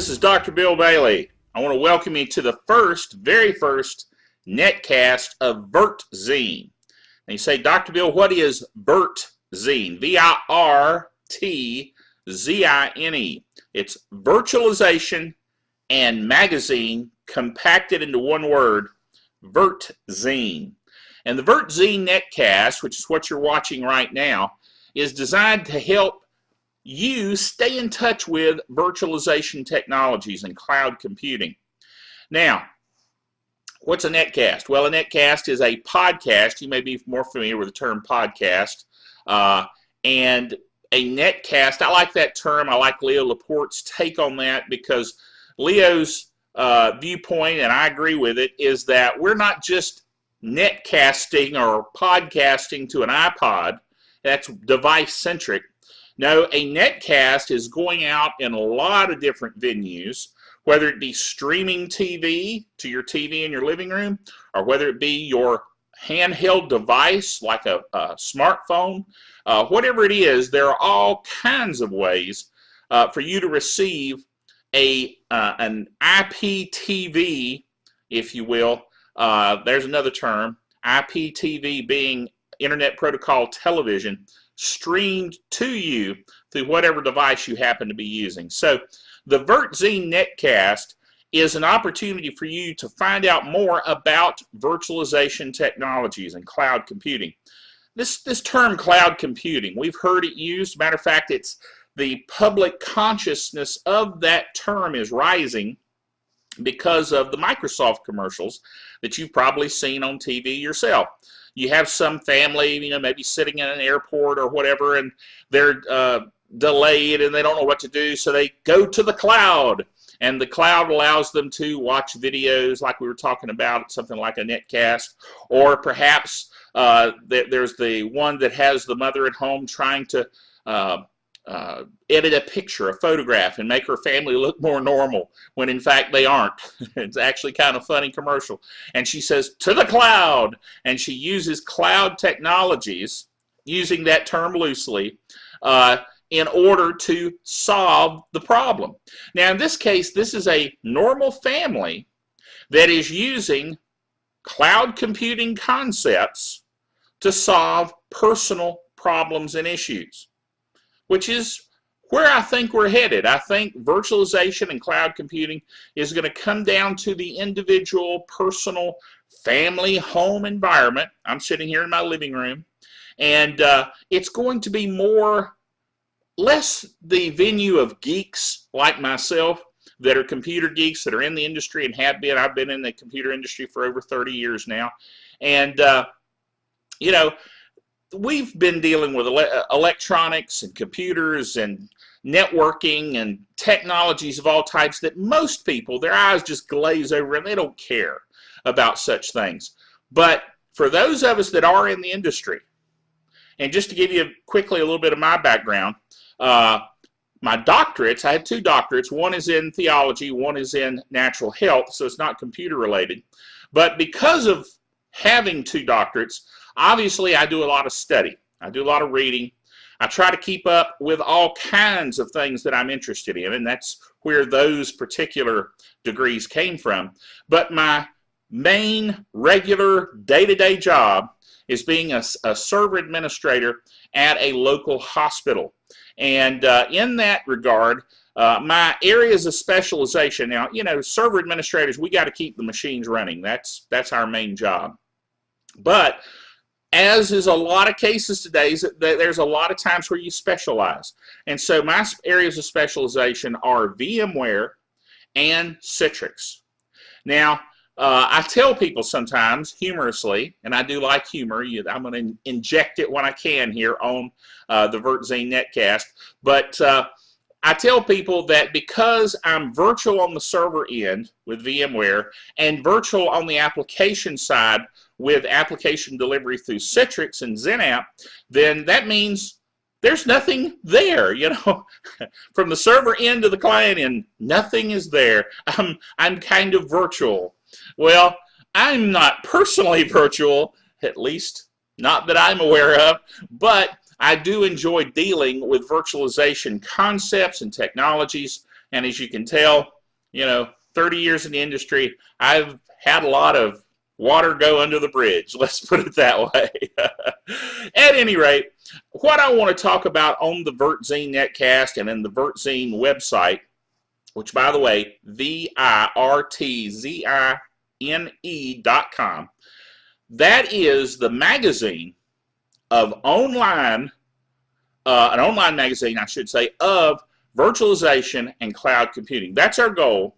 This is Dr. Bill Bailey. I want to welcome you to the very first netcast of VirtZine. And you say, Dr. Bill, what is VirtZine? V-I-R-T-Z-I-N-E. It's virtualization and magazine compacted into one word, VirtZine. And the VirtZine netcast, which is what you're watching right now, is designed to help you stay in touch with virtualization technologies and cloud computing. Now, what's a netcast? Well, a netcast is a podcast. You may be more familiar with the term podcast. And a netcast, I like that term. I like Leo Laporte's take on that because Leo's viewpoint, and I agree with it, is that we're not just netcasting or podcasting to an iPod. That's device-centric. No, a netcast is going out in a lot of different venues, whether it be streaming TV to your TV in your living room, or whether it be your handheld device like a smartphone. Whatever it is, there are all kinds of ways for you to receive an IPTV, if you will. There's another term, IPTV being Internet Protocol Television, streamed to you through whatever device you happen to be using. So the VirtZine netcast is an opportunity for you to find out more about virtualization technologies and cloud computing. This term cloud computing, we've heard it used. Matter of fact, it's the public consciousness of that term is rising because of the Microsoft commercials that you've probably seen on TV yourself. You have some family, maybe sitting in an airport or whatever, and they're delayed and they don't know what to do, so they go to the cloud. And the cloud allows them to watch videos like we were talking about, something like a netcast. Or perhaps there's the one that has the mother at home trying to edit a picture, a photograph, and make her family look more normal when in fact they aren't. It's actually kind of funny commercial. And she says, to the cloud! And she uses cloud technologies, using that term loosely, in order to solve the problem. Now in this case, this is a normal family that is using cloud computing concepts to solve personal problems and issues, which is where I think we're headed. I think virtualization and cloud computing is going to come down to the individual, personal, family, home environment. I'm sitting here in my living room, and it's going to be less the venue of geeks like myself that are computer geeks that are in the industry and have been. I've been in the computer industry for over 30 years now. And, we've been dealing with electronics and computers and networking and technologies of all types that most people, their eyes just glaze over and they don't care about such things. But for those of us that are in the industry, and just to give you quickly a little bit of my background, my doctorates, I had 2 doctorates. One is in theology, one is in natural health, so it's not computer related. But because of having 2 doctorates, obviously I do a lot of study. I do a lot of reading. I try to keep up with all kinds of things that I'm interested in, and that's where those particular degrees came from. But my main regular day-to-day job is being a server administrator at a local hospital. And in that regard, my areas of specialization, now, server administrators, we got to keep the machines running. That's our main job. But as is a lot of cases today, there's a lot of times where you specialize. And so my areas of specialization are VMware and Citrix. Now, I tell people sometimes, humorously, and I do like humor, I'm going to inject it when I can here on the VirtZine netcast, but I tell people that because I'm virtual on the server end with VMware and virtual on the application side with application delivery through Citrix and XenApp, then that means there's nothing there, from the server end to the client end, nothing is there. I'm kind of virtual. Well, I'm not personally virtual, at least not that I'm aware of, but I do enjoy dealing with virtualization concepts and technologies And as you can tell, 30 years in the industry, I've had a lot of water go under the bridge. Let's put it that way. At any rate, what I want to talk about on the VirtZine netcast and in the VirtZine website, which, by the way, VirtZine.com, that is the magazine of an online magazine, I should say, of virtualization and cloud computing. That's our goal.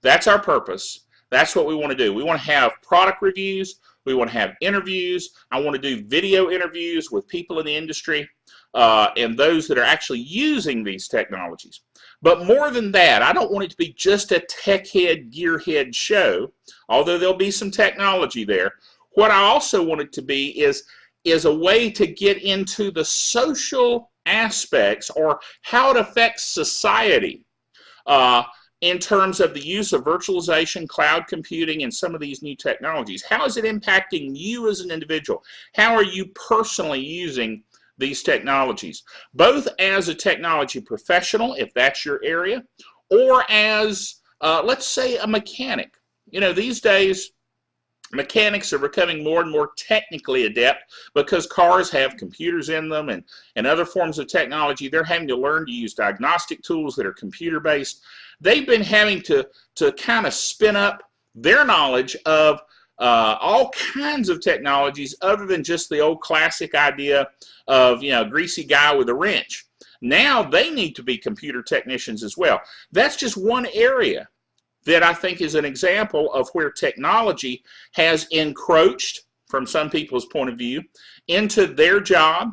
That's our purpose. That's what we want to do. We want to have product reviews. We want to have interviews. I want to do video interviews with people in the industry and those that are actually using these technologies. But more than that, I don't want it to be just a tech head, gearhead show, although there'll be some technology there. What I also want it to be is a way to get into the social aspects or how it affects society in terms of the use of virtualization, cloud computing, and some of these new technologies. How is it impacting you as an individual? How are you personally using these technologies? Both as a technology professional, if that's your area, or as, let's say, a mechanic. These days, mechanics are becoming more and more technically adept because cars have computers in them and other forms of technology. They're having to learn to use diagnostic tools that are computer-based. They've been having to kind of spin up their knowledge of all kinds of technologies other than just the old classic idea of, greasy guy with a wrench. Now they need to be computer technicians as well. That's just one area that I think is an example of where technology has encroached, from some people's point of view, into their job.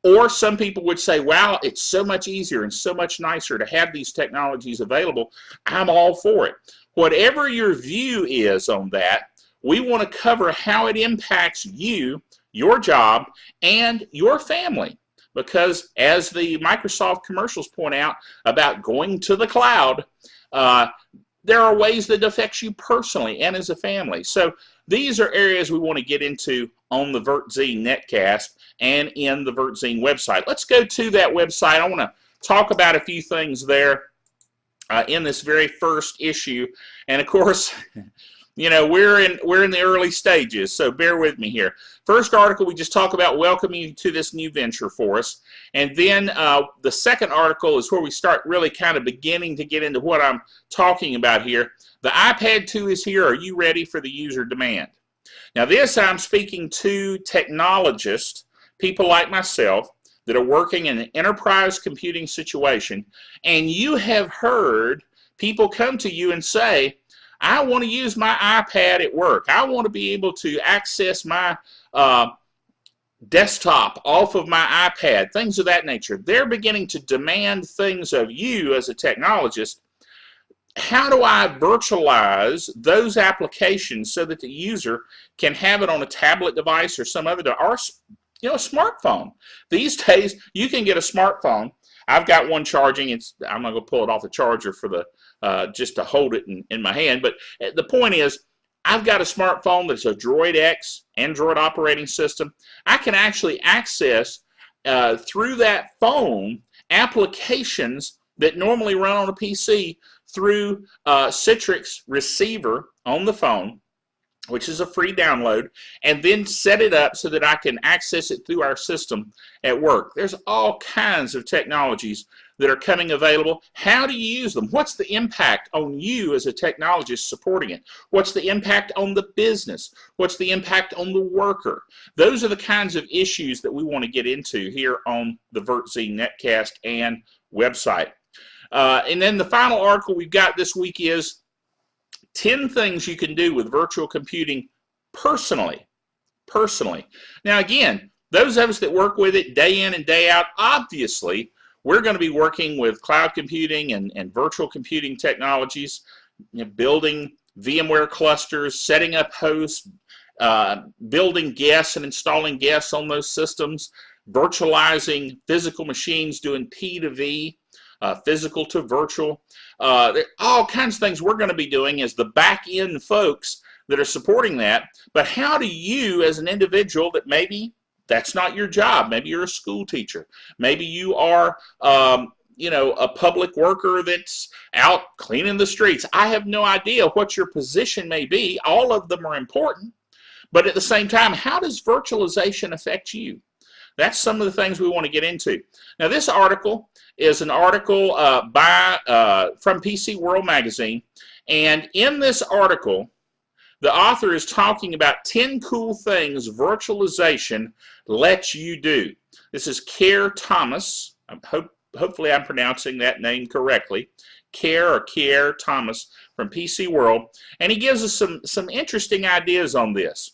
Or some people would say, wow, it's so much easier and so much nicer to have these technologies available. I'm all for it. Whatever your view is on that, we want to cover how it impacts you, your job, and your family. Because as the Microsoft commercials point out about going to the cloud, there are ways that it affects you personally and as a family. So these are areas we want to get into on the VirtZine netcast and in the VirtZine website. Let's go to that website. I want to talk about a few things there in this very first issue. And of course, we're in the early stages, so bear with me here. First article, we just talk about welcoming you to this new venture for us. And then the second article is where we start really kind of beginning to get into what I'm talking about here. The iPad 2 is here. Are you ready for the user demand? Now this, I'm speaking to technologists, people like myself, that are working in an enterprise computing situation, and you have heard people come to you and say, I want to use my iPad at work. I want to be able to access my desktop off of my iPad, things of that nature. They're beginning to demand things of you as a technologist. How do I virtualize those applications so that the user can have it on a tablet device or some other device, or a smartphone? These days, you can get a smartphone. I've got one charging. I'm not going to pull it off the charger for the just to hold it in my hand. But the point is, I've got a smartphone that's a Droid X Android operating system. I can actually access through that phone applications that normally run on a PC through Citrix receiver on the phone, which is a free download, and then set it up so that I can access it through our system at work. There's all kinds of technologies that are coming available. How do you use them? What's the impact on you as a technologist supporting it? What's the impact on the business? What's the impact on the worker? Those are the kinds of issues that we want to get into here on the VirtZine netcast and website. And then the final article we've got this week is 10 things you can do with virtual computing personally. Now again, those of us that work with it day in and day out, obviously we're going to be working with cloud computing and virtual computing technologies, building VMware clusters, setting up hosts, building guests and installing guests on those systems, virtualizing physical machines, doing P2V, physical to virtual. There are all kinds of things we're going to be doing as the back-end folks that are supporting that. But how do you, as an individual that maybe that's not your job, maybe you're a school teacher, maybe you are a public worker that's out cleaning the streets. I have no idea what your position may be. All of them are important. But at the same time, how does virtualization affect you? That's some of the things we want to get into. Now, this article is an article from PC World Magazine. And in this article, the author is talking about 10 cool things virtualization lets you do. This is Kerr Thomas. Hopefully I'm pronouncing that name correctly. Kerr Thomas from PC World. And he gives us some interesting ideas on this.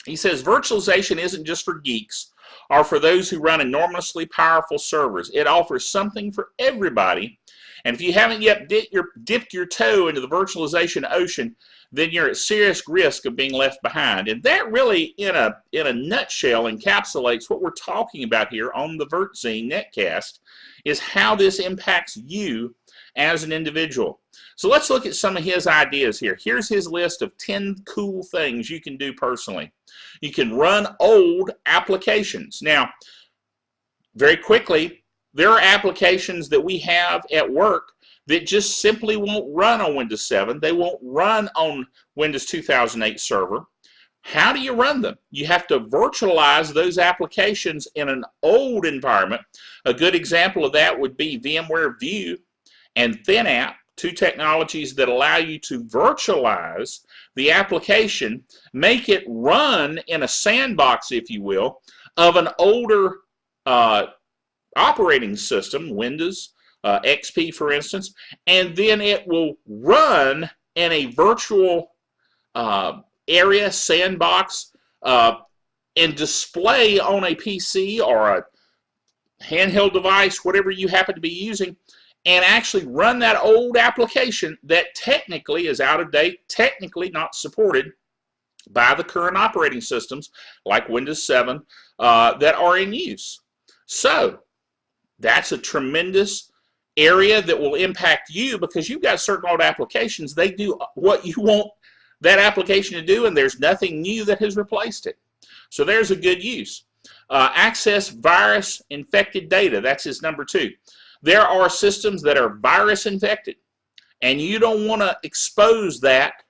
He says virtualization isn't just for geeks or for those who run enormously powerful servers. It offers something for everybody. And if you haven't yet dipped your toe into the virtualization ocean, then you're at serious risk of being left behind. And that really, in a nutshell, encapsulates what we're talking about here on the VirtZine netcast, is how this impacts you as an individual. So let's look at some of his ideas here. Here's his list of 10 cool things you can do personally. You can run old applications. Now, very quickly, there are applications that we have at work that just simply won't run on Windows 7. They won't run on Windows 2008 server. How do you run them? You have to virtualize those applications in an old environment. A good example of that would be VMware View and ThinApp, two technologies that allow you to virtualize the application, make it run in a sandbox, if you will, of an older operating system, Windows, XP for instance, and then it will run in a virtual area, sandbox, and display on a PC or a handheld device, whatever you happen to be using, and actually run that old application that technically is out of date, technically not supported by the current operating systems like Windows 7 that are in use. So that's a tremendous area that will impact you because you've got certain old applications. They do what you want that application to do, and there's nothing new that has replaced it. So there's a good use. Access virus infected data. That's his number 2. There are systems that are virus infected, and you don't want to expose that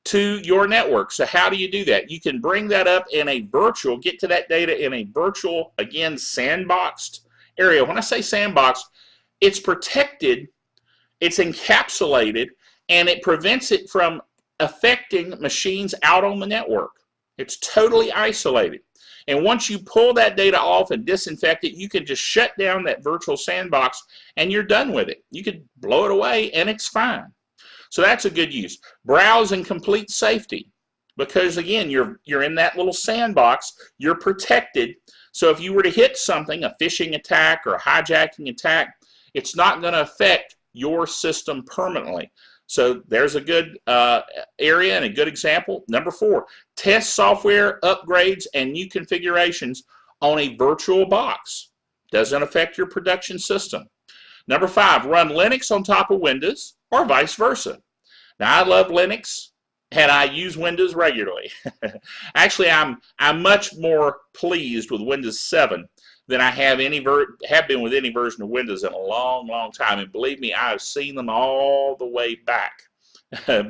to your network. So how do you do that? You can bring that up in a virtual, get to that data in a virtual, again, sandboxed area. When I say sandboxed, it's protected, it's encapsulated, and it prevents it from affecting machines out on the network. It's totally isolated. And once you pull that data off and disinfect it, you can just shut down that virtual sandbox and you're done with it. You could blow it away and it's fine. So that's a good use. Browse and complete safety. Because again, you're in that little sandbox, you're protected. So if you were to hit something, a phishing attack or a hijacking attack, it's not going to affect your system permanently. So there's a good area and a good example. Number 4, test software upgrades and new configurations on a virtual box. Doesn't affect your production system. Number 5, run Linux on top of Windows or vice versa. Now I love Linux and I use Windows regularly. Actually, I'm much more pleased with Windows 7 than I have been with any version of Windows in a long, long time. And believe me, I've seen them all the way back.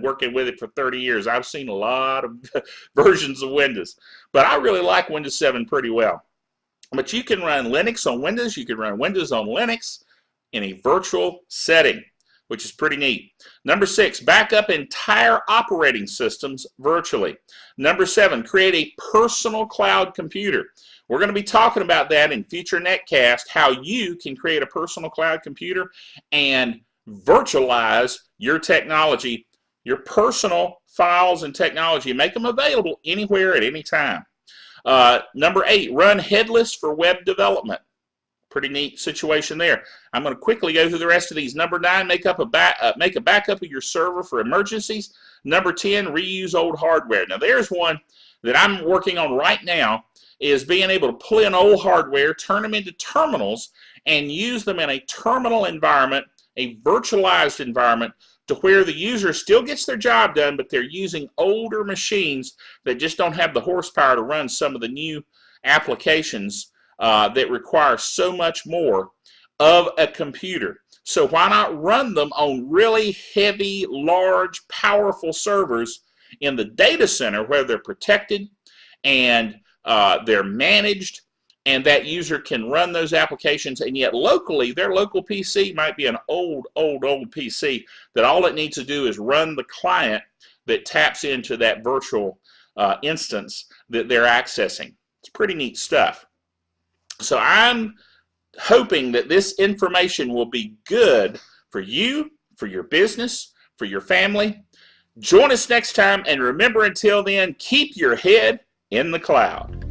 Working with it for 30 years, I've seen a lot of versions of Windows. But I really like Windows 7 pretty well. But you can run Linux on Windows, you can run Windows on Linux in a virtual setting, which is pretty neat. Number 6, back up entire operating systems virtually. Number 7, create a personal cloud computer. We're going to be talking about that in future netcasts, how you can create a personal cloud computer and virtualize your technology, your personal files and technology, and make them available anywhere at any time. Number 8, run headless for web development. Pretty neat situation there. I'm going to quickly go through the rest of these. Number 9, make a backup of your server for emergencies. Number 10, reuse old hardware. Now there's one that I'm working on right now, is being able to pull in old hardware, turn them into terminals, and use them in a terminal environment, a virtualized environment, to where the user still gets their job done, but they're using older machines that just don't have the horsepower to run some of the new applications that require so much more of a computer. So why not run them on really heavy, large, powerful servers in the data center where they're protected and they're managed, and that user can run those applications, and yet locally, their local PC might be an old PC that all it needs to do is run the client that taps into that virtual instance that they're accessing. It's pretty neat stuff. So I'm hoping that this information will be good for you, for your business, for your family. Join us next time, and remember, until then, keep your head in the cloud.